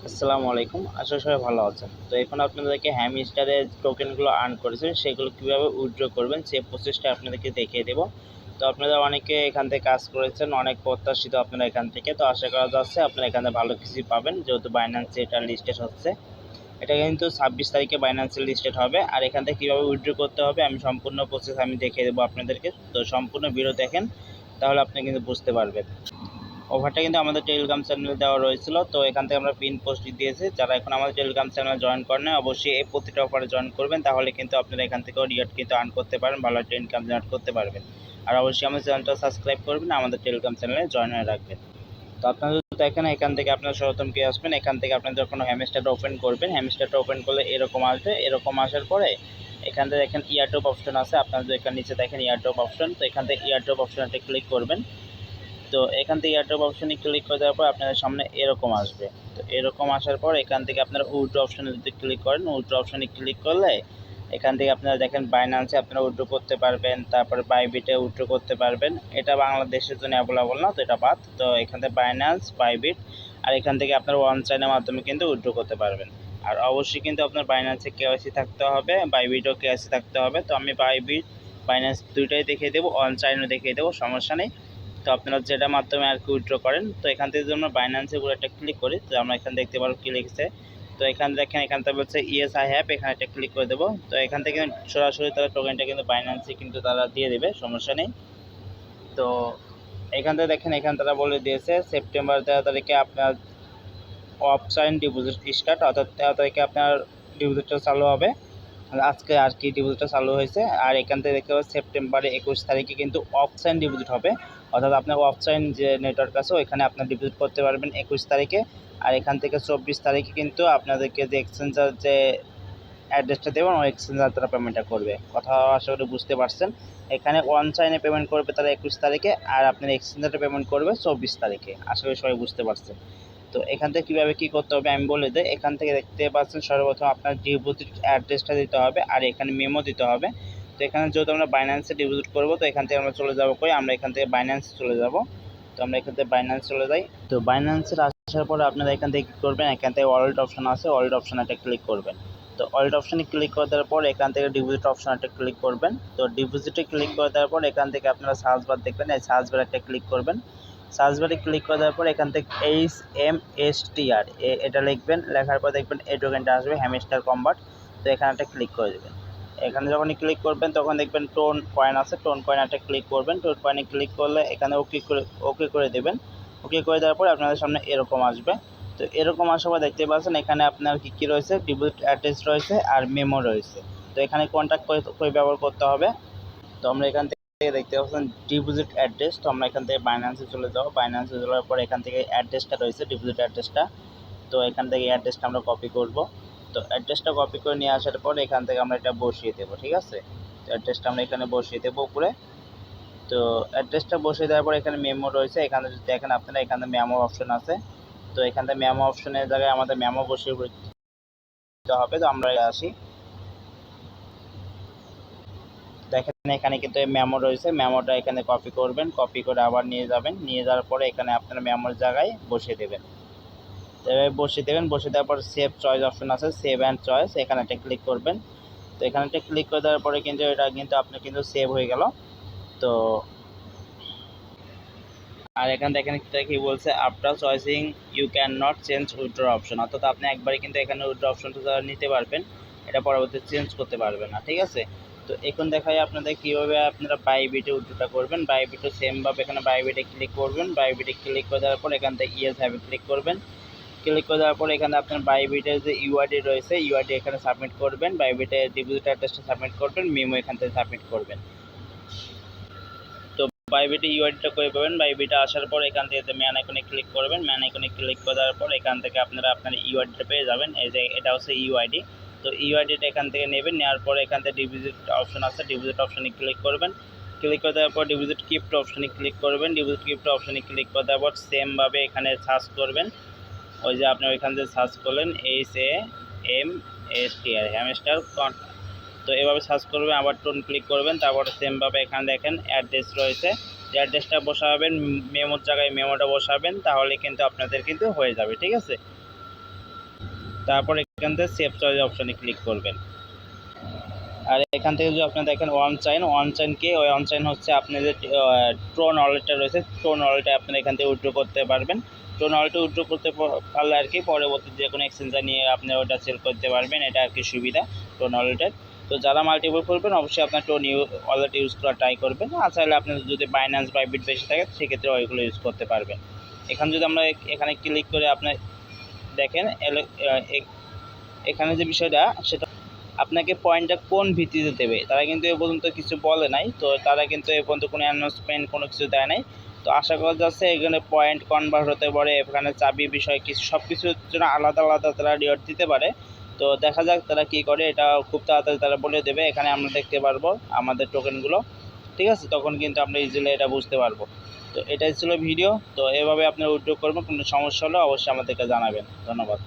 আসসালামু আলাইকুম। আশা করি সবাই ভালো আছেন। তো এখন আপনাদেরকে হ্যামস্টারের টোকেনগুলো আর্ন করেছেন সেগুলো কীভাবে উইথড্র করবেন সেই প্রসেসটা আপনাদেরকে দেখিয়ে দেব। তো আপনারা অনেকে এখান থেকে কাজ করেছেন, অনেক প্রত্যাশিত আপনারা এখান থেকে। তো আশা করা যাচ্ছে আপনারা এখানে ভালো কিছুই পাবেন, যেহেতু বাইন্যান্সে এটা লিস্টেড হচ্ছে। এটা কিন্তু 26 তারিখে বাইন্যান্সে লিস্টেড হবে। আর এখান থেকে কীভাবে উইথড্র করতে হবে আমি সম্পূর্ণ প্রসেস দেখিয়ে দেবো আপনাদেরকে। তো সম্পূর্ণ ভিডিও দেখেন, তাহলে আপনি কিন্তু বুঝতে পারবেন। অফারটা কিন্তু আমাদের টেলিগ্রাম চ্যানেলে দেওয়া রয়েছিল। তো এখান থেকে আমরা পিন পোস্ট দিয়েছি। যারা এখন আমাদের টেলিগ্রাম চ্যানেলে জয়েন করেন অবশ্যই এই প্রতিটা অফারে জয়েন করবেন, তাহলে কিন্তু আপনারা এখান থেকেও রিওয়ার্ড কিন্তু আর্ন করতে পারেন, ভালো একটা ইনকাম জেনারেট করতে পারবেন। আর অবশ্যই আমাদের চ্যানেলটা সাবস্ক্রাইব করবেন, আমাদের টেলিগ্রাম চ্যানেলে জয়েন হয়ে রাখবেন। তো আপনারা যদি দেখেন এখান থেকে আপনারা সর্বপ্রথম কি আসবেন, এখান থেকে আপনারা যখন হ্যামস্টারটা ওপেন করবেন, হ্যামস্টারটা ওপেন করলে এরকম আসবে। এরকম আসার পরে এখান থেকে দেখেন ইয়ারড্রপ অপশন আছে, আপনারা যদি এখানে নিচে দেখেন ইয়ারড্রপ অপশন, তো এখান থেকে ইয়ারড্রপ অপশনটা ক্লিক করবেন। তো এখান থেকে এয়ারড্রপ অপশনে ক্লিক করে দেওয়ার পর আপনাদের সামনে এরকম আসবে। তো এরকম আসার পর এখান থেকে আপনারা উইথড্র অপশনে যদি ক্লিক করেন, উইথড্র অপশনে ক্লিক করলে এখান থেকে আপনারা দেখেন বাইন্যান্সে আপনারা উইথড্র করতে পারবেন, তারপরে বাইবিটে উইথড্র করতে পারবেন। এটা বাংলাদেশের জন্য অ্যাভেলেবল না, তো এটা বাদ। তো এখান থেকে বাইন্যান্স, বাইবিট আর এখান থেকে আপনারা ওয়ান চাইনের মাধ্যমে কিন্তু উইথড্র করতে পারবেন। আর অবশ্যই কিন্তু আপনার বাইন্যান্সে কেওয়াইসি থাকতে হবে, বাইবিটও কেওয়াইসি থাকতে হবে। তো আমি বাইবিট, বাইন্যান্স দুইটাই দেখিয়ে দেবো, ওয়ান চাইনও দেখিয়ে দেবো, সমস্যা নেই। তো আপনারা যেটার মাধ্যমে আর কি উইথড্র করেন। তো এখান থেকে যদি আমরা বাইন্যান্সের উপর একটা ক্লিক করি, তো আমরা এখানে দেখতে পারবো কি লিখেছে। তো এখানে দেখেন, এখান থেকে বলছে ইয়েস আই হ্যাভ, এখানে একটা ক্লিক করে দেবো। তো এখান থেকে সরাসরি তারা টোকেনটা কিন্তু বাইন্যান্সে কিন্তু তারা দিয়ে দেবে, সমস্যা নেই। তো এখান থেকে দেখেন, এখানে তারা বলে দিয়েছে সেপ্টেম্বর 13 তারিখে আপনার অফসাইন ডিপোজিট স্টার্ট, অর্থাৎ 13 তারিখে আপনার ডিপোজিটটা চালু হবে। আজকে আর কি ডিপোজিটটা চালু হয়েছে। আর এখান থেকে দেখতে পাচ্ছি সেপ্টেম্বরের 21 তারিখে কিন্তু অফসাইন ডিপোজিট হবে, অর্থাৎ আপনার অফসাইন যে নেটওয়ার্ক আছে ওইখানে আপনার ডিপোজিট করতে পারবেন 21 তারিখে। আর এখান থেকে 24 তারিখে কিন্তু আপনাদেরকে যে এক্সচেঞ্জার যে অ্যাড্রেসটা দেবেন ওই এক্সচেঞ্জার তারা পেমেন্টটা করবে। কথা আশা করি বুঝতে পারছেন। এখানে অনচাইনে পেমেন্ট করবে তারা 21 তারিখে, আর আপনার এক্সচেঞ্জারটা পেমেন্ট করবে 24 তারিখে। আশা করি সবাই বুঝতে পারছেন। তো এখান থেকে কীভাবে কী করতে হবে আমি বলে দিই। এখান থেকে দেখতে পাচ্ছেন সর্বপ্রথম আপনার ডিপোজিট অ্যাড্রেসটা দিতে হবে, আর এখানে মেমো দিতে হবে। তো এখানে যেহেতু আমরা বাইন্যান্সে ডিপোজিট করবো, তো এখান থেকে আমরা চলে যাবো কই, আমরা এখান থেকে বাইন্যান্সে চলে যাব। তো আমরা এখান থেকে বাইন্যান্স চলে যাই। তো বাইন্যান্সের আসার পরে আপনারা এখান থেকে কী করবেন, এখান থেকে ওয়ালেট অপশন আছে, ওয়ালেট অপশন একটা ক্লিক করবেন। তো ওয়ালেট অপশনে ক্লিক করে দেওয়ার পর এখান থেকে ডিপোজিট অপশন একটা ক্লিক করবেন। তো ডিপোজিটে ক্লিক করে দেওয়ার পর এখান থেকে আপনারা সার্চ বার দেখবেন, এই সার্চ বার একটা ক্লিক করবেন। সার্চ বারে ক্লিক করে দেওয়ার পর এখান থেকে HMSTR এটা লিখবেন, লেখার পর দেখবেন এই টোকেনটা আসবে হ্যামস্টার কনভার্ট। তো এখানে একটা ক্লিক করে দেবেন। এখানে যখনই ক্লিক করবেন তখন দেখবেন টোন কয়েন আছে, টোন কয়েন একটা ক্লিক করবেন। টোন কয়েনে ক্লিক করলে এখানে ওকে করে দেবেন। ওকে করে দেওয়ার পর আপনাদের সামনে এরকম আসবে। তো এরকম আসার পর দেখতে পাচ্ছেন এখানে আপনার কী রয়েছে, ডিপোজিট অ্যাড্রেস রয়েছে আর মেমো রয়েছে। তো এখানে কন্ট্যাক্ট করে ব্যবহার করতে হবে। তো আমরা এখান থেকে দেখতে পাচ্ছেন ডিপোজিট অ্যাড্রেস। তো আমরা এখান থেকে বাইন্যান্সে চলে যাবো। বাইন্যান্সে যাওয়ার পর এখান থেকে অ্যাড্রেসটা রয়েছে, ডিপোজিট অ্যাড্রেসটা। তো এখান থেকে অ্যাড্রেসটা আমরা কপি করব। তো অ্যাড্রেসটা কপি করে নিয়ে আসার পর এখান থেকে আমরা এটা বসিয়ে দেবো, ঠিক আছে। তো অ্যাড্রেসটা আমরা এখানে বসিয়ে দেবো উপরে। তো অ্যাড্রেসটা বসিয়ে দেওয়ার পর এখানে মেমো রয়েছে, এখানে যদি দেখেন আপনারা এখানে মেমো অপশন আছে। তো এখান থেকে মেমো অপশনের জায়গায় আমাদের মেমো বসিয়ে দিতে হবে। তো আমরা আসি, দেখেন এখানে কিন্তু মেমো রয়েছে, মেমোটা এখানে কপি করবেন, কপি করে আবার নিয়ে যাবেন, নিয়ে যাওয়ার পরে এখানে আপনার মেমোর জায়গায় বসিয়ে দেবেন। তো এভাবে বসিয়ে দেবেন। বসিয়ে দেওয়ার পর সেভ চয়েস অপশন আছে, সেভ অ্যান্ড চয়েস, এখানে একটা ক্লিক করবেন। তো এখানে একটা ক্লিক করে দেওয়ার পরে কিন্তু এটা কিন্তু আপনার কিন্তু সেভ হয়ে গেল। তো আর এখান থেকে কি বলছে, after choosing you can not change withdraw option, অর্থাৎ আপনি একবারে কিন্তু এখানে উইথড্র অপশনটা নিতে পারবেন, এটা পরবর্তীতে চেঞ্জ করতে পারবেন না, ঠিক আছে। তো এখন দেখাই আপনাদের কীভাবে আপনারা বাইবিটে উইথড্রটা করবেন। বাইবিটে সেমভাবে এখানে বাইবিটে ক্লিক করবেন। বাইবিটে ক্লিক করে দেওয়ার পর এখান থেকে ইয়েস হ্যাভে ক্লিক করবেন। ক্লিক করে দেওয়ার পর এখানে আপনার বাইবিটের যে ইউআইডি রয়েছে, ইউআইডি এখানে সাবমিট করবেন। বাইবিটে ডিপোজিট অ্যাড্রেসটা সাবমিট করবেন, মেমো এখান থেকে সাবমিট করবেন। তো বাইবিটে ইউআইডিটা করে পাবেন। বাইবিটে আসার পর এখান থেকে ম্যান আইকনে ক্লিক করবেন। ম্যান আইকনে ক্লিক করে দেওয়ার পর এখান থেকে আপনারা আপনার ইউআইডিটা পেয়ে যাবেন। এই যে এটা হচ্ছে ইউআইডি। তো ইউআইডিটা এখান থেকে নেবেন, নেওয়ার পর এখান থেকে ডিপোজিট অপশন আছে, ডিপোজিট অপশনে ক্লিক করবেন। ক্লিক করে দেওয়ার পর ডিপোজিট ক্রিপ্টো অপশনে ক্লিক করবেন। ডিপোজিট ক্রিপ্টো অপশনে ক্লিক করে দেওয়ার পর সেমভাবে এখানে সার্চ করবেন, ওই যে আপনি ওইখান থেকে সার্চ করলেন HAMSTR হ্যামস্টার। তো এভাবে সার্চ করবেন, আবার টোন ক্লিক করবেন, তারপর সেমভাবে এখানে দেখেন অ্যাড্রেস রয়েছে, যে অ্যাড্রেসটা বসাবেন, মেমোর জায়গায় মেমোটা বসাবেন, তাহলে কিন্তু আপনাদের কিন্তু হয়ে যাবে, ঠিক আছে। তারপর এখান থেকে সেভ চয়েস অপশনে ক্লিক করবেন। আর এখান থেকে যদি আপনি দেখেন ওয়ান চাইন কি, ওয়ান চাইন হচ্ছে আপনাদের ট্রোন ওয়ালেটটা রয়েছে, ট্রোন ওয়ালেটে আপনারা এখান থেকে উইথড্র করতে পারবেন। ট্রোন ওয়ালেটে উইথড্র করতে পারলে আর কি পরবর্তী যে কোনো এক্সচেঞ্জার নিয়ে আপনি ওটা সেল করতে পারবেন, এটা আর কি সুবিধা ট্রোন ওয়ালেটের। তো যারা মাল্টিপল করবেন অবশ্যই আপনার ট্রোন ওয়ালেট ইউজ করা ট্রাই করবেন, আর চাইলে আপনার যদি বাইন্যান্স বাইবিট বেশি থাকে সেক্ষেত্রে ওইগুলো ইউজ করতে পারবেন। এখানে যদি আমরা এখানে ক্লিক করে আপনার দেখেন এখানে যে বিষয়টা সেটা আপনাকে পয়েন্টটা কোন ভিত্তিতে দেবে, তারা কিন্তু এ পর্যন্ত কিছু বলে নাই। তো তারা কিন্তু এ পর্যন্ত কোনো অ্যানাউন্সমেন্ট কোনো কিছু দেয় নাই। তো আশা করা যাচ্ছে এখানে পয়েন্ট কনভার্ট হতে পারে, এখানে চাবি বিষয় কিছু সব কিছুর জন্য আলাদা আলাদা তারা রিওয়ার্ড দিতে পারে। তো দেখা যাক তারা কি করে, এটা খুব তাড়াতাড়ি তারা বলে দেবে। এখানে আমরা দেখতে পারবো আমাদের টোকেনগুলো, ঠিক আছে, তখন কিন্তু আমরা ইজিলি এটা বুঝতে পারবো। তো এটাই ছিল ভিডিও। তো এভাবে আপনারা উইথড্র করবেন, কোনো সমস্যা হলে অবশ্যই আমাদেরকে জানাবেন। ধন্যবাদ।